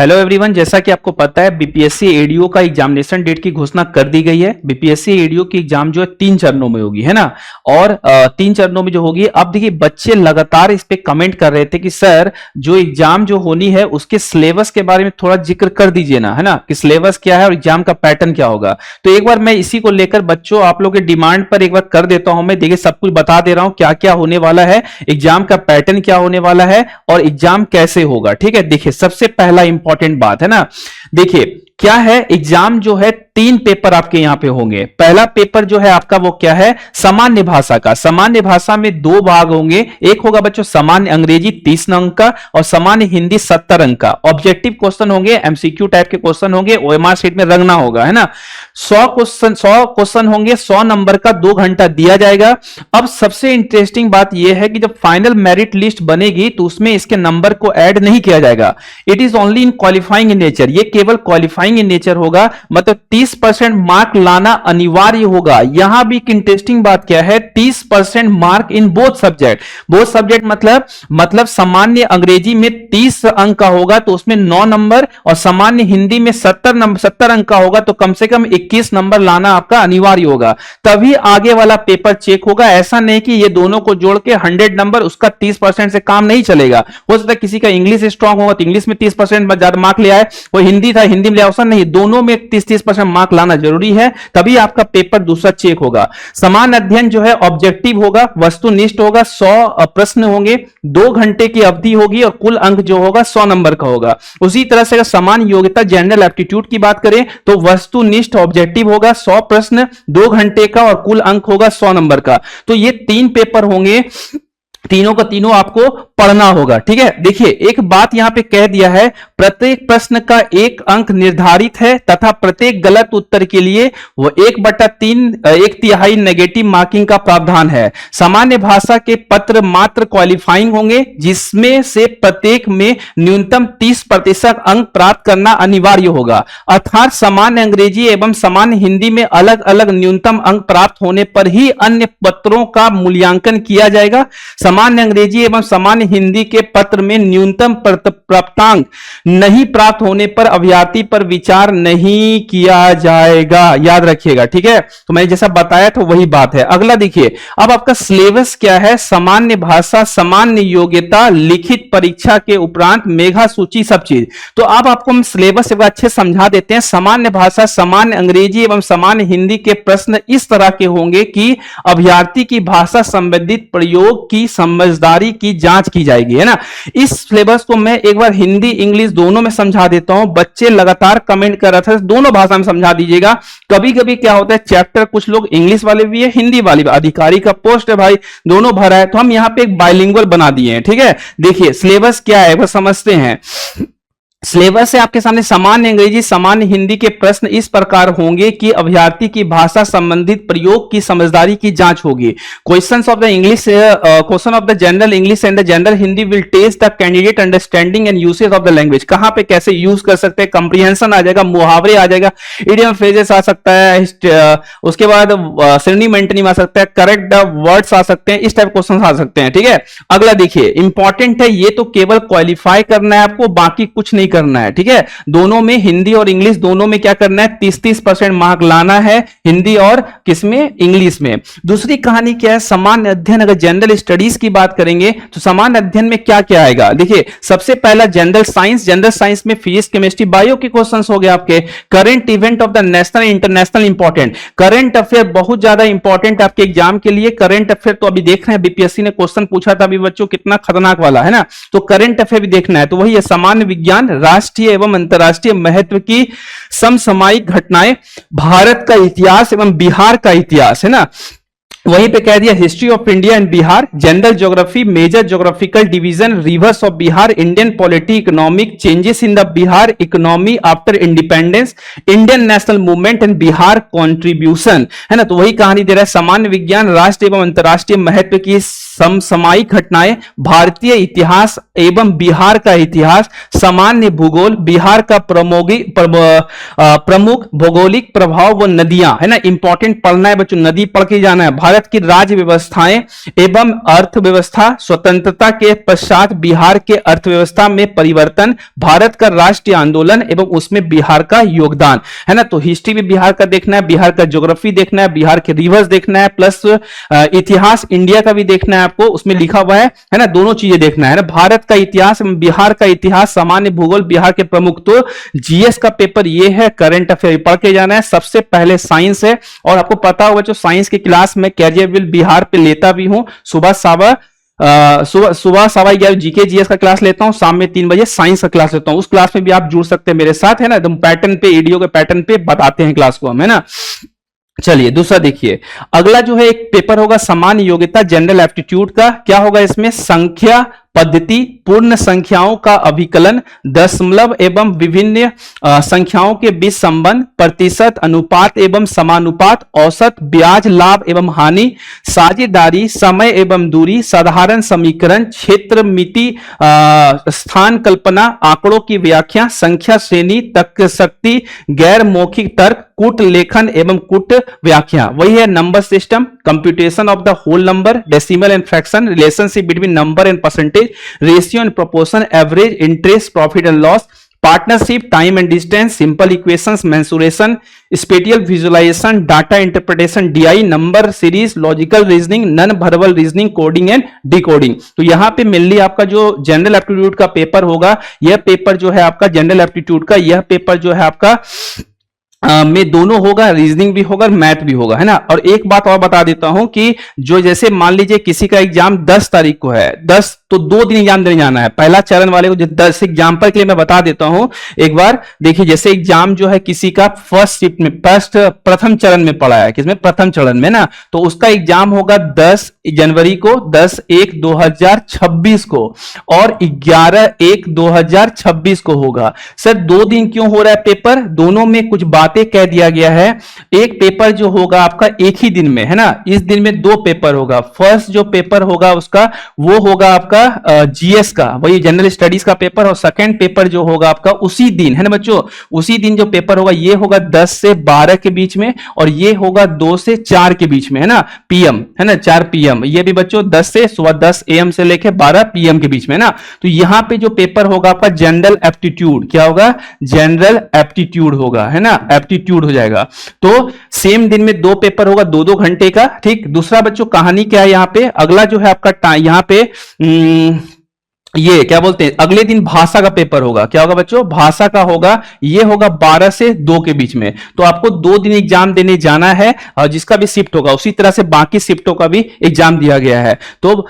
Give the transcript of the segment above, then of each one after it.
Hello everyone, जैसा कि आपको पता है बीपीएससी एडीओ का एग्जामिनेशन डेट की घोषणा कर दी गई है। बीपीएससी एडीओ की एग्जाम जो है 3 चरणों में होगी, है ना। और 3 चरणों में जो होगी, अब देखिए बच्चे लगातार इस पे कमेंट कर रहे थे कि सर जो एग्जाम जो होनी है उसके सिलेबस के बारे में थोड़ा जिक्र कर दीजिए ना, है ना, कि सिलेबस क्या है और एग्जाम का पैटर्न क्या होगा। तो एक बार मैं इसी को लेकर बच्चों आप लोग के डिमांड पर एक बार कर देता हूं। मैं देखिए सब कुछ बता दे रहा हूं, क्या क्या होने वाला है, एग्जाम का पैटर्न क्या होने वाला है और एग्जाम कैसे होगा। ठीक है, देखिए सबसे पहला इंपॉर्टेंट बात है ना, देखिए क्या है, एग्जाम जो है 3 पेपर आपके यहां पे होंगे। पहला पेपर जो है आपका वो क्या है, सामान्य भाषा का। सामान्य भाषा में 2 भाग होंगे, एक होगा बच्चों सामान्य अंग्रेजी 30 अंक का और सामान्य हिंदी 70 अंक का। ऑब्जेक्टिव क्वेश्चन होंगे, एमसीक्यू टाइप के क्वेश्चन होंगे, ओएमआर शीट में रंगना होगा, है ना। 100 क्वेश्चन होंगे, 100 नंबर का 2 घंटा दिया जाएगा। अब सबसे इंटरेस्टिंग बात यह है कि जब फाइनल मेरिट लिस्ट बनेगी तो उसमें इसके नंबर को ऐड नहीं किया जाएगा। It is only in qualifying in nature, ये केवल क्वालिफाइंग इन नेचर होगा, मतलब 30% मार्क लाना अनिवार्य होगा। यहां भी एक इंटरेस्टिंग बात क्या है, 30% mark in both subject. Both subject मतलब सामान्य अंग्रेजी में 30 अंक का होगा तो उसमें 9 नंबर, और सामान्य हिंदी में 70 अंक का होगा तो कम से कम 21 नंबर लाना आपका अनिवार्य होगा, तभी आगे वाला पेपर चेक होगा। ऐसा नहीं कि ये दोनों को जोड़ के 100 नंबर, उसका 30% से काम नहीं चलेगा। हो सकता है किसी का इंग्लिश स्ट्रांग होगा तो इंग्लिश में 30% ज्यादा मार्क ले आए, वो हिंदी था हिंदी में ले आए, नहीं, दोनों में 30% मार्क लाना जरूरी है, तभी आपका पेपर दूसरा चेक होगा। समान अध्ययन जो है ऑब्जेक्टिव होगा, वस्तुनिष्ठ होगा, 100 प्रश्न होंगे, 2 घंटे की अवधि होगी और कुल अंक जो होगा 100 नंबर का होगा। उसी तरह से अगर समान योग्यता जनरल एप्टीट्यूड की बात करें तो वस्तुनिष्ठ ऑब्जेक्टिव होगा, 100 प्रश्न, 2 घंटे का और कुल अंक होगा 100 नंबर का। तो ये 3 पेपर होंगे, तीनों का तीनों आपको पढ़ना होगा। ठीक है, देखिए एक बात यहां पे कह दिया है, प्रत्येक प्रश्न का 1 अंक निर्धारित है तथा प्रत्येक गलत उत्तर के लिए वो 1/3 1/3 नेगेटिव मार्किंग का प्रावधान है। सामान्य भाषा के पत्र मात्र क्वालिफाइंग होंगे, जिसमें से प्रत्येक में न्यूनतम 30% अंक प्राप्त करना अनिवार्य होगा। अर्थात सामान्य अंग्रेजी एवं सामान्य हिंदी में अलग अलग न्यूनतम अंक प्राप्त होने पर ही अन्य पत्रों का मूल्यांकन किया जाएगा। सामान्य अंग्रेजी एवं सामान्य हिंदी के पत्र में न्यूनतम प्राप्तांक नहीं प्राप्त होने पर अभ्यर्थी पर विचार नहीं किया जाएगा, याद रखिएगा। ठीक है, तो मैंने जैसा बताया था वही बात है। अगला देखिए, अब आपका सिलेबस क्या है, सामान्य भाषा, सामान्य योग्यता, लिखित परीक्षा के उपरांत मेघा सूची, सब चीज। तो अब आपको हम सिलेबस एक अच्छे समझा देते हैं। सामान्य भाषा, सामान्य अंग्रेजी एवं सामान्य हिंदी के प्रश्न इस तरह के होंगे कि अभ्यर्थी की भाषा संबंधित प्रयोग की समझदारी की जांच की जाएगी, है ना। इस सिलेबस को मैं एक बार हिंदी इंग्लिश दोनों में समझा देता हूं। बच्चे लगातार कमेंट कर रहे थे दोनों भाषा में समझा दीजिएगा। कभी कभी क्या होता है, चैप्टर कुछ लोग इंग्लिश वाले भी है, हिंदी वाले भी, अधिकारी का पोस्ट है भाई, दोनों भरा है, तो हम यहां पे एक बाइलिंगुअल बना दिए हैं। ठीक है, देखिए सिलेबस क्या है वो समझते हैं। सिलेबस है आपके सामने, सामान्य अंग्रेजी सामान्य हिंदी के प्रश्न इस प्रकार होंगे कि अभ्यर्थी की भाषा संबंधित प्रयोग की समझदारी की जांच होगी। Questions of the English, question of the general English and the general Hindi will test the candidate understanding and usage of the language. कहां पे कैसे यूज कर सकते हैं, कंप्रीहेंशन आ जाएगा, मुहावरे आ जाएगा, इडियम फ्रेजेस आ सकता है, उसके बाद सिनोनिम एंटोनिम आ सकता है, करेक्ट वर्ड्स आ सकते हैं, इस टाइप क्वेश्चन आ सकते हैं। ठीक है, अगला देखिए इंपॉर्टेंट है, ये तो केवल क्वालिफाई करना है आपको, बाकी कुछ नहीं करना है। ठीक है, दोनों में हिंदी और इंग्लिश दोनों में क्या करना है, 30% मार्क लाना है, हिंदी और किसमें, इंग्लिश में। दूसरी कहानी क्या है, सामान्य अध्ययन। अगर जनरल स्टडीज की बात करेंगे तो सामान्य अध्ययन में क्या क्या आएगा, देखिए सबसे पहला जनरल साइंस। जनरल साइंस में फिजिक्स केमिस्ट्री बायो के क्वेश्चंस हो गए आपके। Current event of the national international important, current affair बहुत ज्यादा इंपॉर्टेंट आपके एग्जाम के लिए। करंट अफेयर तो अभी देख रहे हैं, बीपीएससी ने क्वेश्चन पूछा था अभी बच्चों, कितना खतरनाक वाला है ना, तो करंट अफेयर भी देखना है। तो वही है सामान्य विज्ञान, राष्ट्रीय एवं अंतरराष्ट्रीय महत्व की समसामयिक घटनाएं, भारत का इतिहास एवं बिहार का इतिहास, है ना। वहीं पे कह दिया history of India and Bihar, general geography, major geographical division, rivers of Bihar, Indian polity, economic changes in the Bihar economy after independence, Indian national movement and Bihar contribution, है ना। तो वही कहानी दे रहा है, सामान्य विज्ञान, राष्ट्रीय एवं अंतरराष्ट्रीय महत्व की समसामयिक घटनाएं, भारतीय इतिहास एवं बिहार का इतिहास, सामान्य भूगोल, बिहार का प्रमुख भौगोलिक प्रभाव व नदियां, है ना, इंपॉर्टेंट पढ़ना है बच्चों, नदी पढ़ के जाना है। भारत की राज्य व्यवस्थाएं एवं अर्थव्यवस्था, स्वतंत्रता के पश्चात बिहार के अर्थव्यवस्था में परिवर्तन, भारत का राष्ट्रीय आंदोलन एवं उसमें बिहार का योगदान, है ना। तो हिस्ट्री भी बिहार का देखना है, बिहार का ज्योग्राफी देखना है, बिहार के रिवर्स देखना है, प्लस इतिहास इंडिया का भी देखना है आपको, उसमें लिखा हुआ है ना, दोनों चीजें देखना है ना, भारत का इतिहास एवं बिहार का इतिहास, सामान्य भूगोल, बिहार के प्रमुख। तो जीएस का पेपर ये है, करंट अफेयर पढ़ के जाना है। सबसे पहले साइंस है, और आपको पता होगा जो साइंस की क्लास में कैरियर बिहार पे लेता भी हूं, सुबह 11:15 जीके जीएस का क्लास लेता हूं, शाम में 3 बजे साइंस का क्लास लेता हूं। उस क्लास में भी आप जुड़ सकते हैं मेरे साथ, है ना, एकदम पैटर्न पे, ईडीओ के पैटर्न पे बताते हैं क्लास को हम, है ना। चलिए दूसरा देखिए, अगला जो है एक पेपर होगा सामान्य योग्यता, जनरल एप्टीट्यूड का। क्या होगा इसमें? संख्या पद्धति, पूर्ण संख्याओं का अभिकलन, दशमलव एवं विभिन्न संख्याओं के बीच संबंध, प्रतिशत, अनुपात एवं समानुपात, औसत, ब्याज, लाभ एवं हानि, साझेदारी, समय एवं दूरी, साधारण समीकरण, क्षेत्र मिति, स्थान कल्पना, आंकड़ों की व्याख्या, संख्या श्रेणी, तर्क शक्ति, गैर मौखिक तर्क, कूट लेखन एवं कूट व्याख्या। वही है number system, computation of the whole number, decimal and fraction, relationship between number and percentage, ratio and proportion, average, interest, profit and loss, partnership, time and distance, simple equations, mensuration, spatial visualisation, data interpretation, DI, number series, logical reasoning, non verbal reasoning, coding and decoding. तो यहां पे mainly आपका जो general aptitude का paper होगा, यह paper जो है आपका जनरल एप्टीट्यूड का, यह पेपर जो है आपका में दोनों होगा, रीजनिंग भी होगा, मैथ भी होगा, है ना। और एक बात और बता देता हूं कि जो जैसे मान लीजिए किसी का एग्जाम 10 तारीख को है, 10 तो 2 दिन एग्जाम देने जाना है। पहला चरण वाले को 10 एग्जाम्पल के लिए मैं बता देता हूं, एक बार देखिए, जैसे एग्जाम जो है किसी का फर्स्ट शिफ्ट में, प्रथम चरण में पड़ा है, किसमें? प्रथम चरण में ना, तो उसका एग्जाम होगा 10 जनवरी को, 10/1/2026 को, और 11/1/2026 को होगा। सर 2 दिन क्यों हो रहा है पेपर? दोनों में कुछ बातें कह दिया गया है। एक पेपर जो होगा आपका एक ही दिन में, है ना, इस दिन में 2 पेपर होगा। फर्स्ट जो पेपर होगा उसका वो होगा आपका जीएस का, वही जनरल स्टडीज का पेपर, और सेकंड पेपर जो होगा आपका उसी दिन, है ना बच्चों, उसी दिन जो पेपर होगा ये होगा 10 से 12 के बीच में, और ये होगा 2 से 4 के बीच में, है ना, पीएम, है ना, 4 पीएम। ये भी बच्चों 10 से सुबह 10 एएम से लेके 12 पीएम के बीच में, है ना। तो यहां पे जो पेपर होगा आपका जनरल एप्टीट्यूड, क्या होगा? जनरल एप्टीट्यूड होगा, है ना, एप्टीट्यूड हो जाएगा। तो सेम दिन में 2 पेपर होगा, 2-2 घंटे का, ठीक। दूसरा बच्चों कहानी क्या है यहां पे, अगला जो है आपका यहां पे ये क्या बोलते हैं, अगले दिन भाषा का पेपर होगा। क्या होगा बच्चों? भाषा का होगा, ये होगा 12 से 2 के बीच में। तो आपको 2 दिन एग्जाम देने जाना है, और जिसका भी शिफ्ट होगा उसी तरह से बाकी शिफ्टों का भी एग्जाम दिया गया है। तो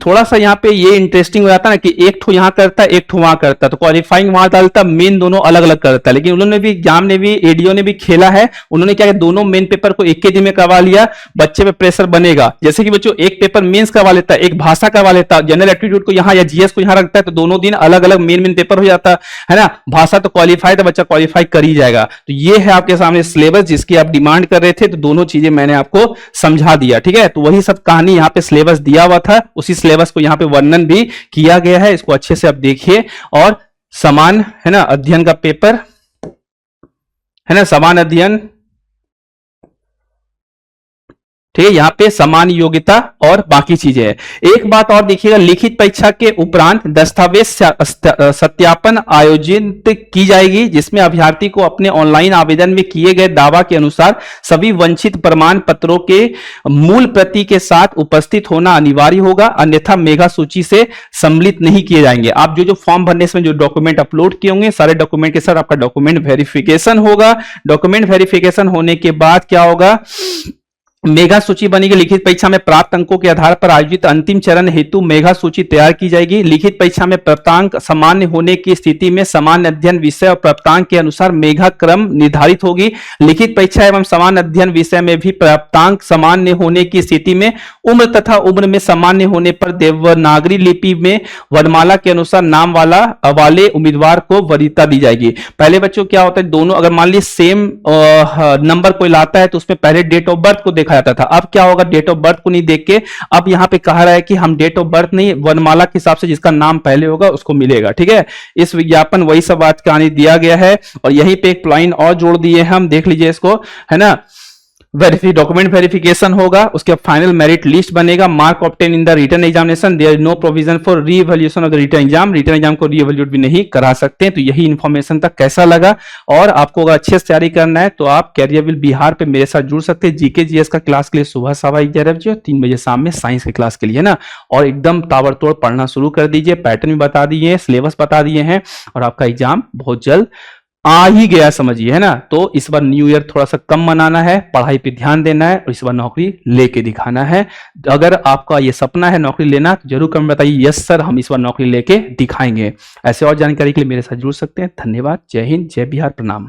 थोड़ा सा यहाँ पे ये इंटरेस्टिंग हो जाता है ना कि एक ठो यहां करता है, एक ठो वहां करता है, तो क्वालिफाइंग वहां डालता, मेन दोनों अलग अलग करता है। लेकिन उन्होंने भी एग्जाम ने भी, एडीओ ने भी खेला है, उन्होंने क्या दोनों मेन पेपर को एक के दिन में करवा लिया, बच्चे पे प्रेशर बनेगा। जैसे कि बच्चों एक पेपर मेंस करवा लेता है, एक भाषा करवा लेता है, जनरल एप्टीट्यूड को यहाँ या जीएस को यहां रखता है, तो दोनों दिन अलग अलग मेन पेपर हो जाता है ना। भाषा तो क्वालिफाई था, बच्चा क्वालिफाई कर ही जाएगा। तो ये है आपके सामने सिलेबस जिसकी आप डिमांड कर रहे थे, तो दोनों चीजें मैंने आपको समझा दिया, ठीक है। तो वही सब कहानी यहाँ पे सिलेबस दिया हुआ था, उसी सिलेबस को यहाँ पे वर्णन भी किया गया है, इसको अच्छे से आप देखिए। और समान, है ना, अध्ययन का पेपर, है ना, समान अध्ययन, ठीक है, यहां पे समान योग्यता और बाकी चीजें हैं। एक बात और देखिएगा, लिखित परीक्षा के उपरांत दस्तावेज सत्यापन आयोजित की जाएगी, जिसमें अभ्यर्थी को अपने ऑनलाइन आवेदन में किए गए दावा के अनुसार सभी वंचित प्रमाण पत्रों के मूल प्रति के साथ उपस्थित होना अनिवार्य होगा, अन्यथा मेगा सूची से सम्मिलित नहीं किए जाएंगे। आप जो फॉर्म भरने में जो डॉक्यूमेंट अपलोड किए होंगे, सारे डॉक्यूमेंट के साथ आपका डॉक्यूमेंट वेरिफिकेशन होगा। डॉक्यूमेंट वेरिफिकेशन होने के बाद क्या होगा, मेगा सूची बनेगी। लिखित परीक्षा में प्राप्त अंकों के आधार पर आयोजित अंतिम चरण हेतु मेगा सूची तैयार की जाएगी। लिखित परीक्षा में प्राप्तांक सामान्य होने की स्थिति में समान अध्ययन विषय और प्राप्तांक के अनुसार मेगा क्रम निर्धारित होगी। लिखित परीक्षा एवं समान अध्ययन विषय में भी प्राप्तांक सामान्य होने की स्थिति में उम्र तथा उम्र में सामान्य होने पर देवनागरी लिपि में वर्णमाला के अनुसार नाम वाले उम्मीदवार को वरीयता दी जाएगी। पहले बच्चों क्या होता है, दोनों अगर मान लीजिए सेम नंबर कोई लाता है तो उसमें पहले डेट ऑफ बर्थ को देखा लिखा जाता था। अब क्या होगा, डेट ऑफ बर्थ को नहीं देख के अब यहाँ पे कहा रहा है कि हम डेट ऑफ बर्थ नहीं, वर्णमाला के हिसाब से जिसका नाम पहले होगा उसको मिलेगा। ठीक है, इस विज्ञापन वही सब बात कहानी दिया गया है। और यहीं पे एक लाइन और जोड़ दिए हम, देख लीजिए इसको, है ना। डॉक्यूमेंट वेरिफिकेशन होगा, उसके बाद फाइनल मेरिट लिस्ट बनेगा, mark obtain in the written examination, there is no provision for revaluation of the written exam, written exam को रीवैल्यूएट भी नहीं करा सकते। तो यही इन्फॉर्मेशन तक कैसा लगा, और आपको अगर अच्छे से तैयारी करना है तो आप कैरियर विल बिहार पे मेरे साथ जुड़ सकते हैं। जीके जीएस का क्लास के लिए सुबह 11:15 बजे, 3 बजे शाम में साइंस के क्लास के लिए ना, और एकदम ताबड़तोड़ पढ़ना शुरू कर दीजिए। पैटर्न भी बता दिए, सिलेबस बता दिए हैं, और आपका एग्जाम बहुत जल्द आ ही गया समझिए, है ना। तो इस बार न्यू ईयर थोड़ा सा कम मनाना है, पढ़ाई पे ध्यान देना है, और इस बार नौकरी लेके दिखाना है। अगर आपका ये सपना है नौकरी लेना, तो जरूर कमेंट बताइए, यस सर हम इस बार नौकरी लेके दिखाएंगे। ऐसे और जानकारी के लिए मेरे साथ जुड़ सकते हैं। धन्यवाद, जय हिंद, जय बिहार, प्रणाम।